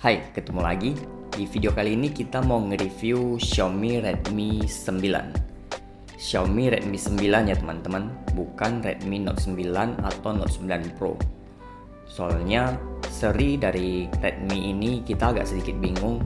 Hai, ketemu lagi. Di video kali ini kita mau nge-review Xiaomi Redmi 9. Xiaomi Redmi 9 ya teman-teman, bukan Redmi Note 9 atau Note 9 Pro. Soalnya seri dari Redmi ini kita agak sedikit bingung,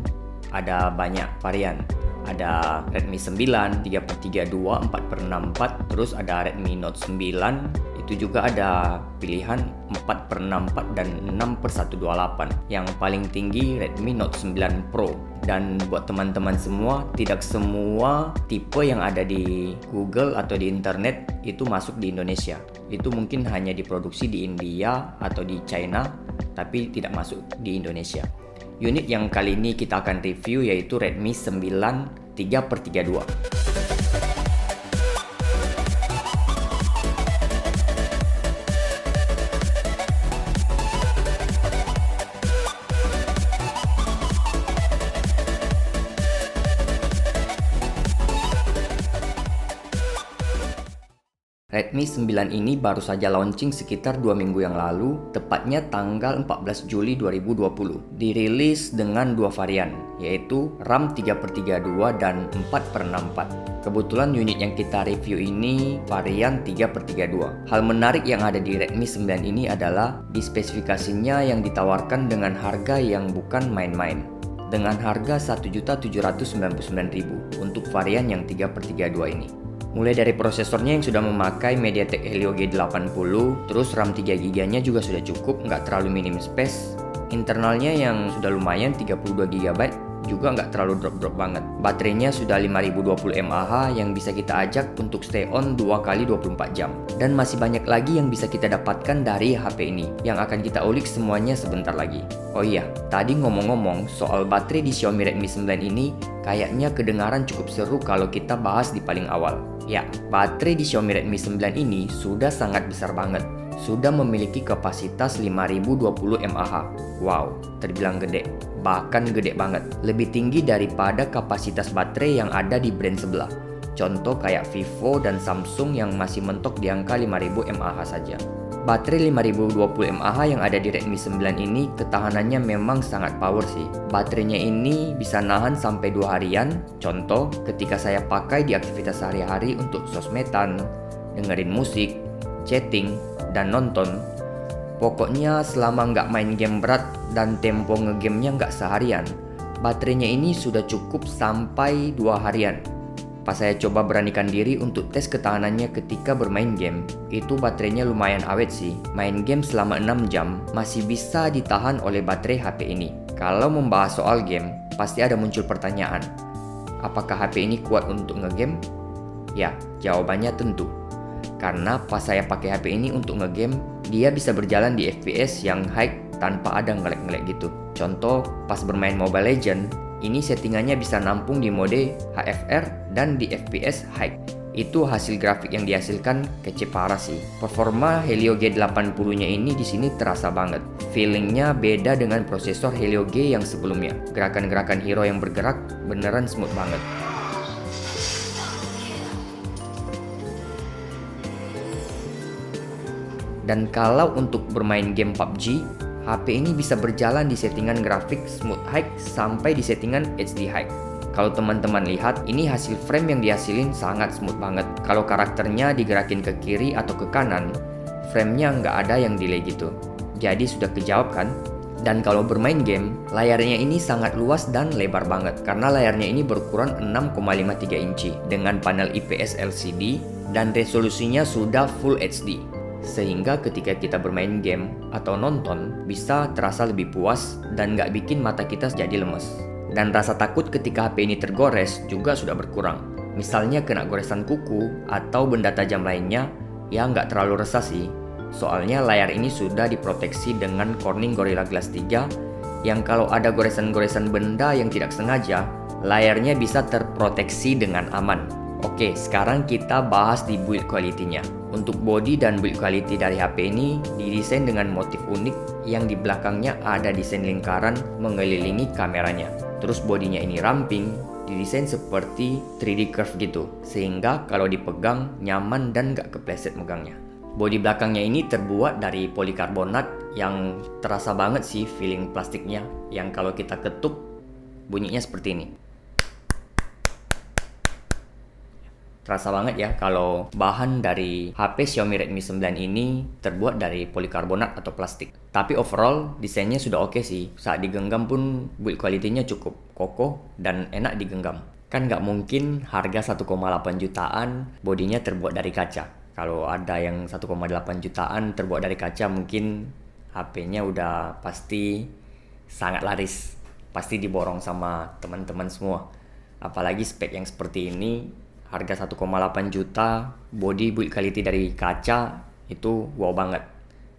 ada banyak varian. Ada Redmi 9, 3/32, 4/64, terus ada Redmi Note 9, itu juga ada pilihan 4/64 dan 6/128. Yang paling tinggi Redmi Note 9 Pro. Dan buat teman-teman semua, tidak semua tipe yang ada di Google atau di internet itu masuk di Indonesia. Itu mungkin hanya diproduksi di India atau di China, tapi tidak masuk di Indonesia. Unit yang kali ini kita akan review yaitu Redmi 9 3/32. Redmi 9 ini baru saja launching sekitar 2 minggu yang lalu, tepatnya tanggal 14 Juli 2020. Dirilis dengan dua varian, yaitu RAM 3/32 dan 4/64. Kebetulan unit yang kita review ini varian 3/32. Hal menarik yang ada di Redmi 9 ini adalah di spesifikasinya yang ditawarkan dengan harga yang bukan main-main. Dengan harga Rp1.799.000 untuk varian yang 3/32 ini. Mulai dari prosesornya yang sudah memakai MediaTek Helio G80, terus RAM 3GB nya juga sudah cukup, nggak terlalu minim space. Internalnya yang sudah lumayan 32GB, juga nggak terlalu drop-drop banget. Baterainya sudah 5020 mAh yang bisa kita ajak untuk stay on 2 kali 24 jam. Dan masih banyak lagi yang bisa kita dapatkan dari HP ini, yang akan kita ulik semuanya sebentar lagi. Oh iya, tadi ngomong-ngomong soal baterai di Xiaomi Redmi 9 ini, kayaknya kedengaran cukup seru kalau kita bahas di paling awal. Ya, baterai di Xiaomi Redmi 9 ini sudah sangat besar banget. Sudah memiliki kapasitas 5020 mAh. Wow, terbilang gede. Bahkan gede banget. Lebih tinggi daripada kapasitas baterai yang ada di brand sebelah. Contoh kayak Vivo dan Samsung yang masih mentok di angka 5000 mAh saja. Baterai 5020 mAh yang ada di Redmi 9 ini ketahanannya memang sangat power sih. Baterainya ini bisa nahan sampai 2 harian. Contoh, ketika saya pakai di aktivitas sehari-hari untuk sosmedan, dengerin musik, chatting, dan nonton. Pokoknya selama nggak main game berat dan tempo ngegamenya nggak seharian, baterainya ini sudah cukup sampai 2 harian. Pas saya coba beranikan diri untuk tes ketahanannya ketika bermain game, itu baterainya lumayan awet sih. Main game selama 6 jam masih bisa ditahan oleh baterai HP ini. Kalau membahas soal game, pasti ada muncul pertanyaan, apakah HP ini kuat untuk ngegame? Ya, jawabannya tentu. Karena pas saya pakai HP ini untuk ngegame, dia bisa berjalan di FPS yang high tanpa ada ngelag-ngelag gitu. Contoh, pas bermain Mobile Legends, ini settingannya bisa nampung di mode HFR dan di FPS high. Itu hasil grafik yang dihasilkan kece parah sih. Performa Helio G80-nya ini di sini terasa banget. Feelingnya beda dengan prosesor Helio G yang sebelumnya. Gerakan-gerakan hero yang bergerak beneran smooth banget. Dan kalau untuk bermain game PUBG, HP ini bisa berjalan di settingan grafik smooth high sampai di settingan HD high. Kalau teman-teman lihat, ini hasil frame yang dihasilin sangat smooth banget. Kalau karakternya digerakin ke kiri atau ke kanan, framenya nggak ada yang delay gitu. Jadi sudah kejawab kan? Dan kalau bermain game, layarnya ini sangat luas dan lebar banget. Karena layarnya ini berukuran 6,53 inci dengan panel IPS LCD dan resolusinya sudah Full HD. Sehingga ketika kita bermain game atau nonton bisa terasa lebih puas dan nggak bikin mata kita jadi lemes. Dan rasa takut ketika HP ini tergores juga sudah berkurang. Misalnya kena goresan kuku atau benda tajam lainnya, ya nggak terlalu resah sih. Soalnya layar ini sudah diproteksi dengan Corning Gorilla Glass 3 yang kalau ada goresan-goresan benda yang tidak sengaja, layarnya bisa terproteksi dengan aman. Oke, sekarang kita bahas di build quality-nya. Untuk body dan build quality dari HP ini didesain dengan motif unik yang di belakangnya ada desain lingkaran mengelilingi kameranya. Terus bodinya ini ramping, didesain seperti 3D curve gitu, sehingga kalau dipegang nyaman dan gak kepleset megangnya. Bodi belakangnya ini terbuat dari polikarbonat yang terasa banget sih feeling plastiknya, yang kalau kita ketuk bunyinya seperti ini. Terasa banget ya kalau bahan dari HP Xiaomi Redmi 9 ini terbuat dari polikarbonat atau plastik. Tapi overall desainnya sudah oke sih. Saat digenggam pun build quality-nya cukup kokoh dan enak digenggam. Kan nggak mungkin harga 1,8 jutaan bodinya terbuat dari kaca. Kalau ada yang 1,8 jutaan terbuat dari kaca, mungkin HP-nya udah pasti sangat laris. Pasti diborong sama teman-teman semua. Apalagi spek yang seperti ini, harga 1,8 juta, body build quality dari kaca, itu wow banget.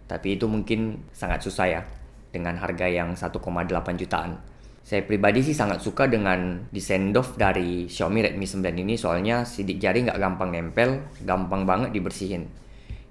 Tapi itu mungkin sangat susah ya, dengan harga yang 1,8 jutaan. Saya pribadi sih sangat suka dengan desain doff dari Xiaomi Redmi 9 ini, soalnya sidik jari nggak gampang nempel, gampang banget dibersihin.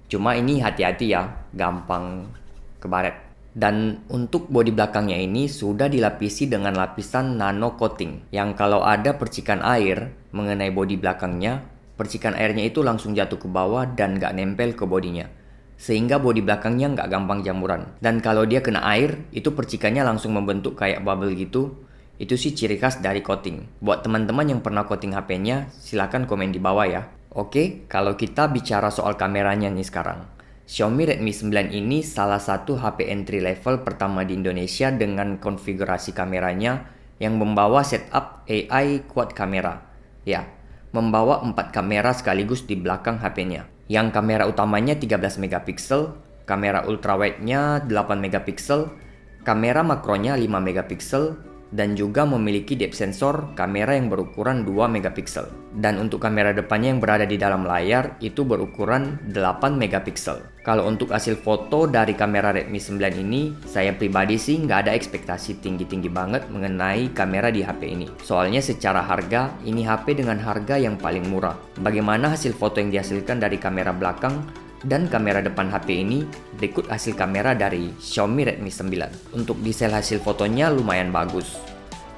Cuma ini hati-hati ya, gampang kebaret. Dan untuk bodi belakangnya ini sudah dilapisi dengan lapisan nano coating, yang kalau ada percikan air mengenai bodi belakangnya, percikan airnya itu langsung jatuh ke bawah dan nggak nempel ke bodinya, sehingga bodi belakangnya nggak gampang jamuran. Dan kalau dia kena air, itu percikannya langsung membentuk kayak bubble gitu. Itu sih ciri khas dari coating. Buat teman-teman yang pernah coating HP-nya, silahkan komen di bawah ya. Oke, kalau kita bicara soal kameranya nih sekarang. Xiaomi Redmi 9 ini salah satu HP entry level pertama di Indonesia dengan konfigurasi kameranya yang membawa setup AI quad kamera. Ya, membawa 4 kamera sekaligus di belakang HP-nya. Yang kamera utamanya 13 megapiksel, kamera ultrawide-nya 8 megapiksel, kamera makronya 5 megapiksel, dan juga memiliki depth sensor kamera yang berukuran 2 megapiksel. Dan untuk kamera depannya yang berada di dalam layar itu berukuran 8 megapiksel. Kalau untuk hasil foto dari kamera Redmi 9 ini, saya pribadi sih nggak ada ekspektasi tinggi-tinggi banget mengenai kamera di HP ini. Soalnya secara harga, ini HP dengan harga yang paling murah. Bagaimana hasil foto yang dihasilkan dari kamera belakang dan kamera depan HP ini, berikut hasil kamera dari Xiaomi Redmi 9. Untuk detail hasil fotonya lumayan bagus,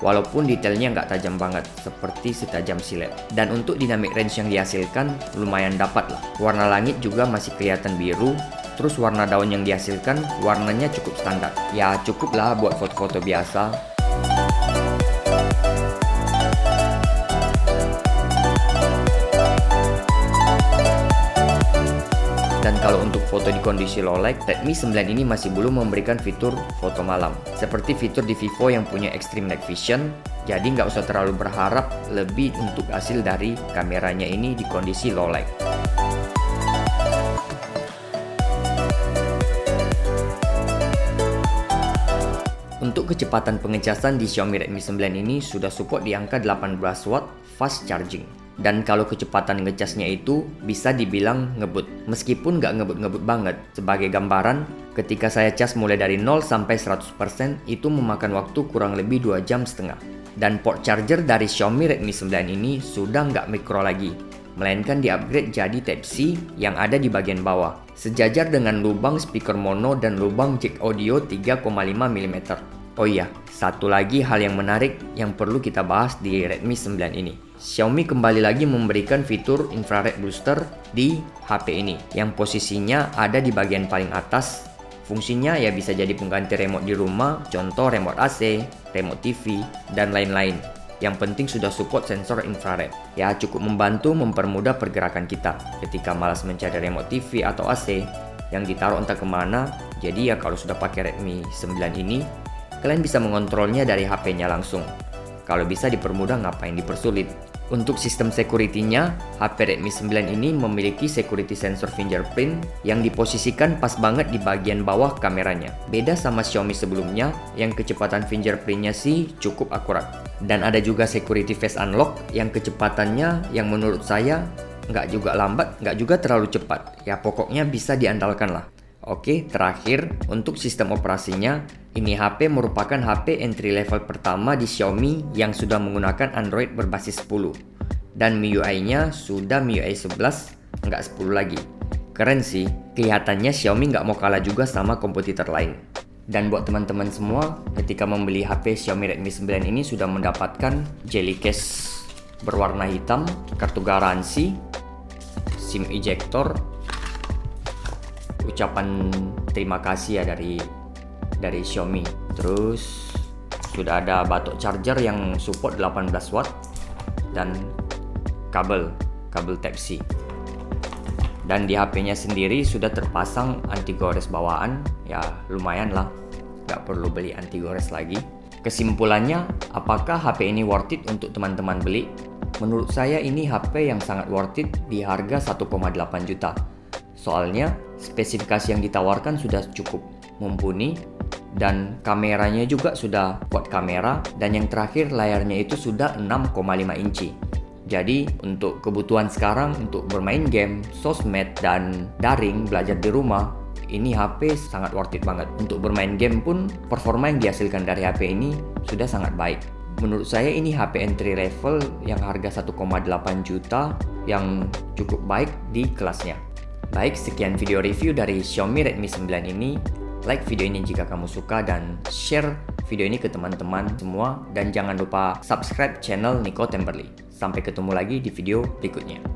walaupun detailnya nggak tajam banget seperti setajam silet. Dan untuk dynamic range yang dihasilkan lumayan dapat lah. Warna langit juga masih kelihatan biru. Terus warna daun yang dihasilkan warnanya cukup standar. Ya cukup lah buat foto-foto biasa. Dan kalau untuk foto di kondisi low light, Redmi 9 ini masih belum memberikan fitur foto malam seperti fitur di Vivo yang punya Extreme Night Vision. Jadi nggak usah terlalu berharap lebih untuk hasil dari kameranya ini di kondisi low light. Untuk kecepatan pengecasan di Xiaomi Redmi 9 ini sudah support di angka 18 watt fast charging. Dan kalau kecepatan ngecasnya itu bisa dibilang ngebut, meskipun nggak ngebut-ngebut banget. Sebagai gambaran, ketika saya cas mulai dari 0 sampai 100% itu memakan waktu kurang lebih 2 jam setengah. Dan port charger dari Xiaomi Redmi 9 ini sudah nggak micro lagi, melainkan di-upgrade jadi Type-C yang ada di bagian bawah, sejajar dengan lubang speaker mono dan lubang jack audio 3,5 mm. Oh iya, satu lagi hal yang menarik yang perlu kita bahas di Redmi 9 ini. Xiaomi kembali lagi memberikan fitur infrared booster di HP ini, yang posisinya ada di bagian paling atas. Fungsinya ya bisa jadi pengganti remote di rumah, contoh remote AC, remote TV, dan lain-lain. Yang penting sudah support sensor infrared. Ya cukup membantu mempermudah pergerakan kita ketika malas mencari remote TV atau AC yang ditaruh entah kemana. Jadi ya kalau sudah pakai Redmi 9 ini, kalian bisa mengontrolnya dari HP-nya langsung. Kalau bisa dipermudah, ngapain dipersulit. Untuk sistem security-nya, HP Redmi 9 ini memiliki security sensor fingerprint yang diposisikan pas banget di bagian bawah kameranya. Beda sama Xiaomi sebelumnya yang kecepatan fingerprint-nya sih cukup akurat. Dan ada juga security face unlock yang kecepatannya yang menurut saya nggak juga lambat, nggak juga terlalu cepat. Ya pokoknya bisa diandalkan lah. Oke, terakhir untuk sistem operasinya, ini HP merupakan HP entry level pertama di Xiaomi yang sudah menggunakan Android berbasis 10. Dan MIUI-nya sudah MIUI 11, nggak 10 lagi. Keren sih, kelihatannya Xiaomi nggak mau kalah juga sama kompetitor lain. Dan buat teman-teman semua, ketika membeli HP Xiaomi Redmi 9 ini sudah mendapatkan jelly case berwarna hitam, kartu garansi, SIM ejector, ucapan terima kasih ya dari Xiaomi. Terus sudah ada batok charger yang support 18 watt dan kabel Type-C. Dan di HP-nya sendiri sudah terpasang anti gores bawaan, ya lumayan lah, nggak perlu beli anti gores lagi. Kesimpulannya, apakah HP ini worth it untuk teman-teman beli? Menurut saya ini HP yang sangat worth it di harga 1,8 juta. Soalnya spesifikasi yang ditawarkan sudah cukup mumpuni dan kameranya juga sudah quad kamera, dan yang terakhir layarnya itu sudah 6,5 inci. Jadi untuk kebutuhan sekarang untuk bermain game, sosmed, dan daring belajar di rumah, ini HP sangat worth it banget. Untuk bermain game pun performa yang dihasilkan dari HP ini sudah sangat baik. Menurut saya ini HP entry level yang harga 1,8 juta yang cukup baik di kelasnya. Baik, sekian video review dari Xiaomi Redmi 9 ini. Like video ini jika kamu suka dan share video ini ke teman-teman semua, dan jangan lupa subscribe channel Nico Temperley. Sampai ketemu lagi di video berikutnya.